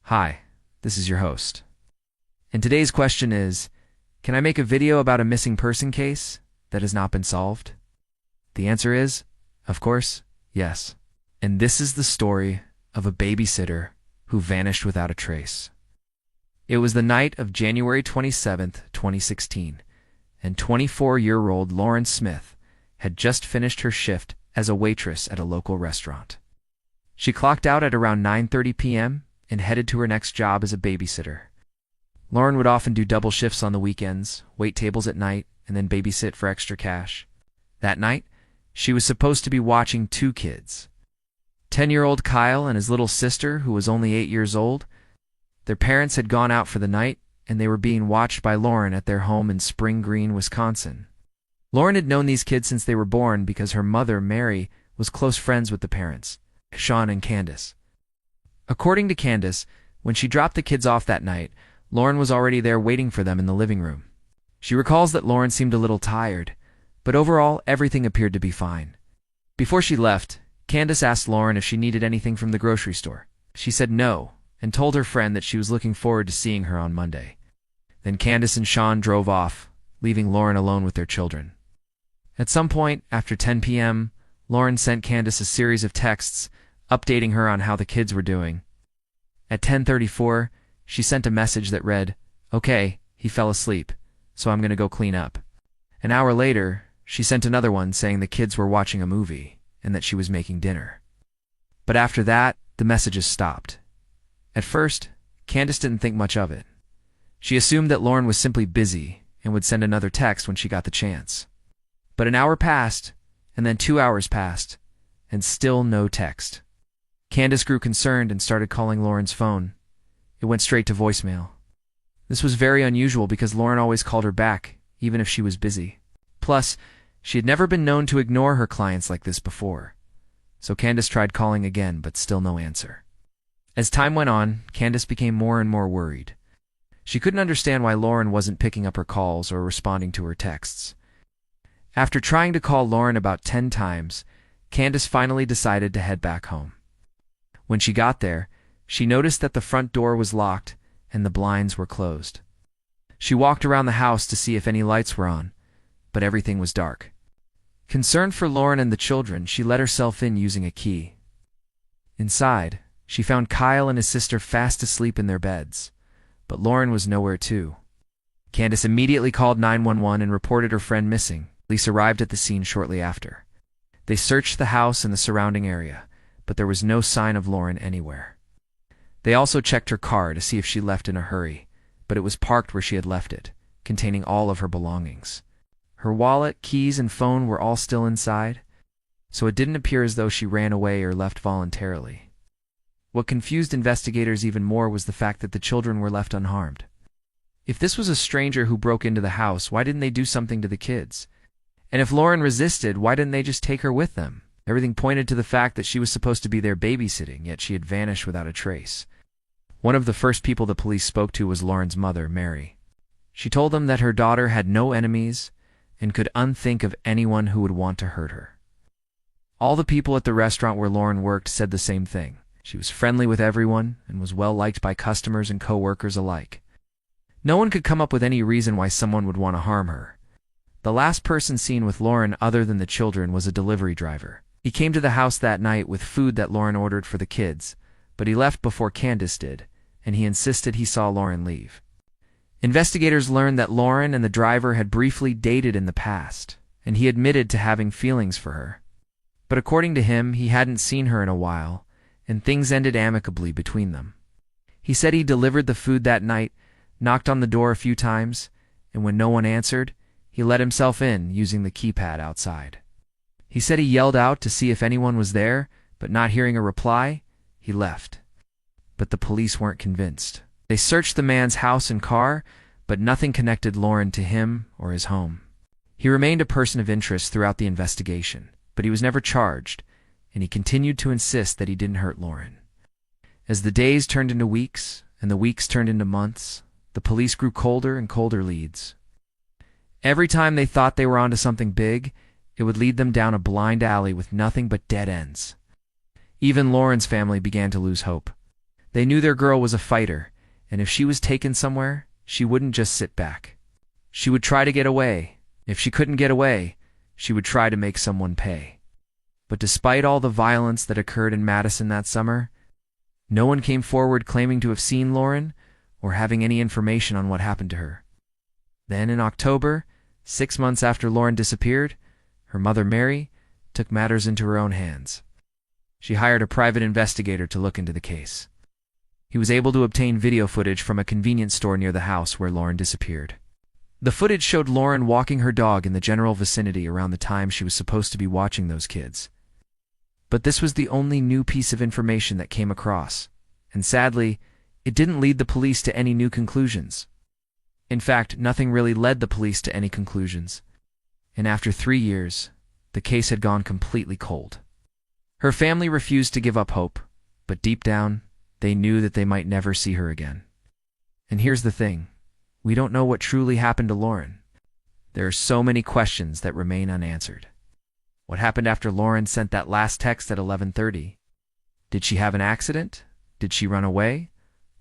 Hi, this is your host. And today's question is, can I make a video about a missing person case that has not been solved? The answer is, of course, yes. And this is the story of a babysitter who vanished without a trace. It was the night of January 27th, 2016, and 24-year-old Lauren Smith had just finished her shift as a waitress at a local restaurant. She clocked out at around 9:30 p.m. and headed to her next job as a babysitter. Lauren would often do double shifts on the weekends, wait tables at night, and then babysit for extra cash. That night, she was supposed to be watching two kids. 10-year-old Kyle and his little sister, who was only 8 years old. Their parents had gone out for the night, and they were being watched by Lauren at their home in Spring Green, Wisconsin. Lauren had known these kids since they were born because her mother, Mary, was close friends with the parents, Sean and Candace. According to Candace, when she dropped the kids off that night, Lauren was already there waiting for them in the living room. She recalls that Lauren seemed a little tired, but overall everything appeared to be fine. Before she left, Candace asked Lauren if she needed anything from the grocery store. She said no, and told her friend that she was looking forward to seeing her on Monday. Then Candace and Sean drove off, leaving Lauren alone with their children. At some point, after 10 p.m., Lauren sent Candace a series of texts updating her on how the kids were doing. At 10:34, she sent a message that read, "Okay, he fell asleep, so I'm going to go clean up." An hour later, she sent another one saying the kids were watching a movie and that she was making dinner. But after that, the messages stopped. At first, Candace didn't think much of it. She assumed that Lauren was simply busy and would send another text when she got the chance. But an hour passed, and then 2 hours passed, and still no text. Candace grew concerned and started calling Lauren's phone. It went straight to voicemail. This was very unusual because Lauren always called her back, even if she was busy. Plus, she had never been known to ignore her clients like this before. So Candace tried calling again, but still no answer. As time went on, Candace became more and more worried. She couldn't understand why Lauren wasn't picking up her calls or responding to her texts. After trying to call Lauren about 10 times, Candace finally decided to head back home. When she got there, she noticed that the front door was locked and the blinds were closed. She walked around the house to see if any lights were on, but everything was dark. Concerned for Lauren and the children, she let herself in using a key. Inside, she found Kyle and his sister fast asleep in their beds, but Lauren was nowhere too. Candace immediately called 911 and reported her friend missing. Police arrived at the scene shortly after. They searched the house and the surrounding area, but there was no sign of Lauren anywhere. They also checked her car to see if she left in a hurry, but it was parked where she had left it, containing all of her belongings. Her wallet, keys, and phone were all still inside, so it didn't appear as though she ran away or left voluntarily. What confused investigators even more was the fact that the children were left unharmed. If this was a stranger who broke into the house, why didn't they do something to the kids? And if Lauren resisted, why didn't they just take her with them? Everything pointed to the fact that she was supposed to be there babysitting, yet she had vanished without a trace. One of the first people the police spoke to was Lauren's mother, Mary. She told them that her daughter had no enemies and could unthink of anyone who would want to hurt her. All the people at the restaurant where Lauren worked said the same thing. She was friendly with everyone and was well liked by customers and co-workers alike. No one could come up with any reason why someone would want to harm her. The last person seen with Lauren other than the children was a delivery driver. He came to the house that night with food that Lauren ordered for the kids, but he left before Candace did, and he insisted he saw Lauren leave. Investigators learned that Lauren and the driver had briefly dated in the past, and he admitted to having feelings for her. But according to him, he hadn't seen her in a while, and things ended amicably between them. He said he delivered the food that night, knocked on the door a few times, and when no one answered, he let himself in using the keypad outside. He said he yelled out to see if anyone was there, but not hearing a reply, he left. But the police weren't convinced. They searched the man's house and car, but nothing connected Lauren to him or his home. He remained a person of interest throughout the investigation, but he was never charged, and he continued to insist that he didn't hurt Lauren. As the days turned into weeks, and the weeks turned into months, the police grew colder and colder leads. Every time they thought they were onto something big, it would lead them down a blind alley with nothing but dead ends. Even Lauren's family began to lose hope. They knew their girl was a fighter, and if she was taken somewhere, she wouldn't just sit back. She would try to get away. If she couldn't get away, she would try to make someone pay. But despite all the violence that occurred in Madison that summer, no one came forward claiming to have seen Lauren or having any information on what happened to her. Then in October, 6 months after Lauren disappeared, her mother Mary took matters into her own hands. She hired a private investigator to look into the case. He was able to obtain video footage from a convenience store near the house where Lauren disappeared. The footage showed Lauren walking her dog in the general vicinity around the time she was supposed to be watching those kids. But this was the only new piece of information that came across, and sadly, it didn't lead the police to any new conclusions. In fact, nothing really led the police to any conclusions. And after 3 years, the case had gone completely cold. Her family refused to give up hope, but deep down, they knew that they might never see her again. And here's the thing. We don't know what truly happened to Lauren. There are so many questions that remain unanswered. What happened after Lauren sent that last text at 11:30? Did she have an accident? Did she run away?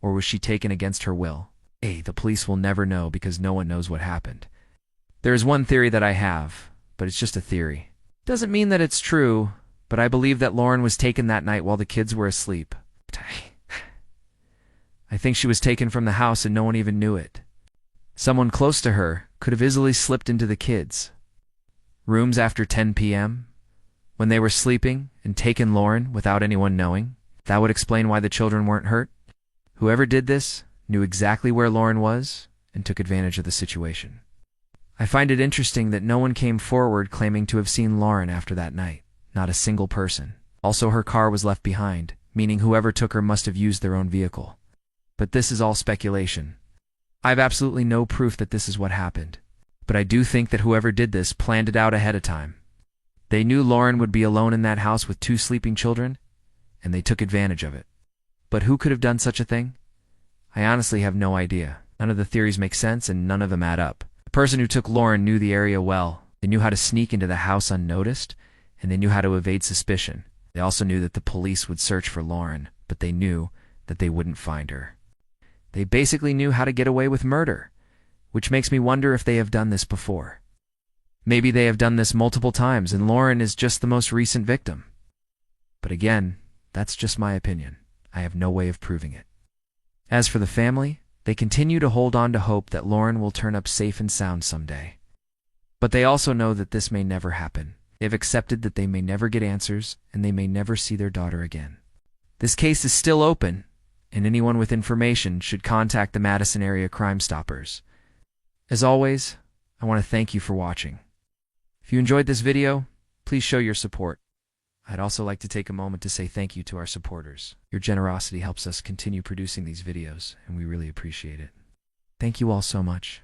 Or was she taken against her will? The police will never know because no one knows what happened. There is one theory that I have, but it's just a theory. Doesn't mean that it's true, but I believe that Lauren was taken that night while the kids were asleep. I think she was taken from the house and no one even knew it. Someone close to her could have easily slipped into the kids' rooms after 10 p.m. when they were sleeping and taken Lauren without anyone knowing. That would explain why the children weren't hurt. Whoever did this knew exactly where Lauren was and took advantage of the situation. I find it interesting that no one came forward claiming to have seen Lauren after that night. Not a single person. Also, her car was left behind, meaning whoever took her must have used their own vehicle. But this is all speculation. I have absolutely no proof that this is what happened. But I do think that whoever did this planned it out ahead of time. They knew Lauren would be alone in that house with 2 sleeping children, and they took advantage of it. But who could have done such a thing? I honestly have no idea. None of the theories make sense and none of them add up. The person who took Lauren knew the area well. They knew how to sneak into the house unnoticed, and they knew how to evade suspicion. They also knew that the police would search for Lauren, but they knew that they wouldn't find her. They basically knew how to get away with murder, which makes me wonder if they have done this before. Maybe they have done this multiple times and Lauren is just the most recent victim. But again, that's just my opinion. I have no way of proving it. As for the family, they continue to hold on to hope that Lauren will turn up safe and sound someday. But they also know that this may never happen. They've accepted that they may never get answers and they may never see their daughter again. This case is still open, and anyone with information should contact the Madison Area Crime Stoppers. As always, I want to thank you for watching. If you enjoyed this video, please show your support. I'd also like to take a moment to say thank you to our supporters. Your generosity helps us continue producing these videos, and we really appreciate it. Thank you all so much.